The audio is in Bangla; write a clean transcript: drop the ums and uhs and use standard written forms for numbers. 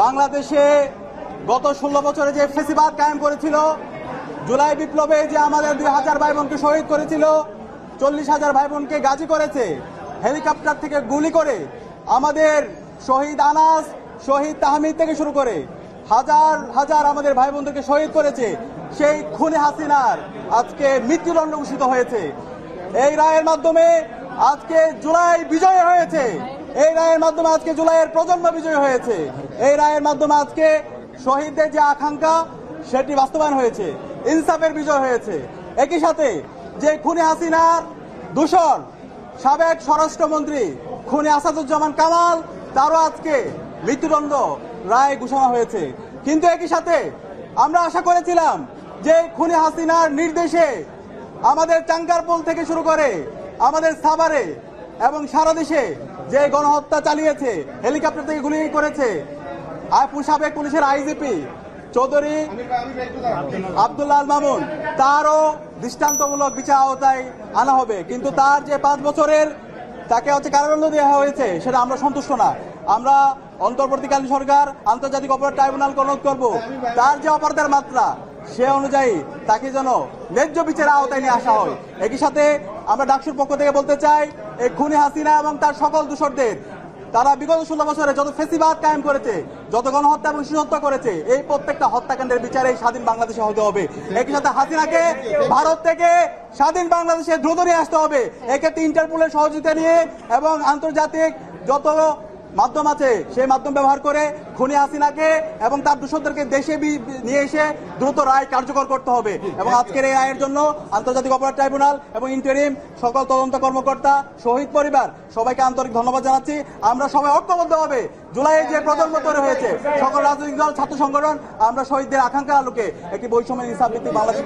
বাংলাদেশে গত 16 বছরে যে ফেসিবাদ কায়েম করেছিল, জুলাই বিপ্লবে যে আমাদের 2000 ভাই বোনকে শহীদ করেছিল, 40,000 ভাই বোনকে গাজী করেছে, হেলিকপ্টার থেকে গুলি করে আমাদের শহীদ আনাস, শহীদ তাহমিদ থেকে শুরু করে হাজার হাজার আমাদের ভাই বোনদেরকে শহীদ করেছে। সেই খুনি হাসিনার আজকে মৃত্যুদণ্ড ঘোষিত হয়েছে। এই রায়ের মাধ্যমে আজকে জুলাই বিজয় হয়েছে। এই রায়ের মাধ্যমে আজকে জুলাইয়ের প্রজন্ম বিজয় হয়েছে। এই রায়ের মাধ্যমে আজকে শহীদদের যে আকাঙ্ক্ষা সেটি বাস্তবায়ন হয়েছে, ইনসাফের বিজয় হয়েছে। একই সাথে যে খুনি হাসিনার দূষণ সাবেক স্বরাষ্ট্রমন্ত্রী খুনি আসাদুজ্জামান কামাল, তারও আজকে মৃত্যুদণ্ড রায় ঘোষণা হয়েছে। কিন্তু একই সাথে আমরা আশা করেছিলাম যে খুনি হাসিনার নির্দেশে আমাদের চাঙ্গারপোল থেকে শুরু করে আমাদের সাভারে এবং সারা দেশে যে গণহত্যা চালিয়েছে, হেলিকপ্টার থেকে গুলি করেছে, সাবেক পুলিশের আইজিপি চৌধুরী আব্দুল্লাহ আল মামুন, তারও দৃষ্টান্তমূলক বিচার আওতায় আনা হবে। কিন্তু তার যে 5 বছরের তাকে কারাদণ্ড দেওয়া হয়েছে সেটা আমরা সন্তুষ্ট না। আমরা অন্তর্বর্তীকালীন সরকার আন্তর্জাতিক অপরাধ ট্রাইব্যুনালকে অনুরোধ করব, তার যে অপরাধের মাত্রা সে অনুযায়ী তাকে যেন ন্যায্য বিচারের আওতায় নিয়ে আসা হয়। একই সাথে আমরা ডাকসুর পক্ষ থেকে বলতে চাই, এই খুনি হাসিনা এবং তার সকল দূষরদের, তারা বিগত 16 বছরে যত ফেসিবাদ কায়েম করেছে, যত গণহত্যা এবং শিশুহত্যা করেছে, এই প্রত্যেকটা হত্যাকাণ্ডের বিচারে স্বাধীন বাংলাদেশে হতে হবে। একই সাথে হাসিনাকে ভারত থেকে স্বাধীন বাংলাদেশে দ্রুত নিয়ে আসতে হবে। এক্ষেত্রে ইন্টারপোলের সহযোগিতা নিয়ে এবং আন্তর্জাতিক যত মাধ্যম আছে সেই মাধ্যম ব্যবহার করে খুনি হাসিনাকে এবং তার দূষণদেরকে দেশে নিয়ে এসে দ্রুত রায় কার্যকর করতে হবে। এবং আজকের এই রায়ের জন্য আন্তর্জাতিক অপরাধ ট্রাইব্যুনাল এবং ইন্টারিম সকল তদন্ত কর্মকর্তা, শহীদ পরিবার সবাইকে আন্তরিক ধন্যবাদ জানাচ্ছি। আমরা সবাই ঐক্যবদ্ধ হবে জুলাইয়ের যে প্রজন্ম তৈরি হয়েছে, সকল রাজনৈতিক দল, ছাত্র সংগঠন, আমরা শহীদদের আকাঙ্ক্ষার আলোকে একটি বৈষম্য ইনসাফ ভিত্তিক বাংলাদেশ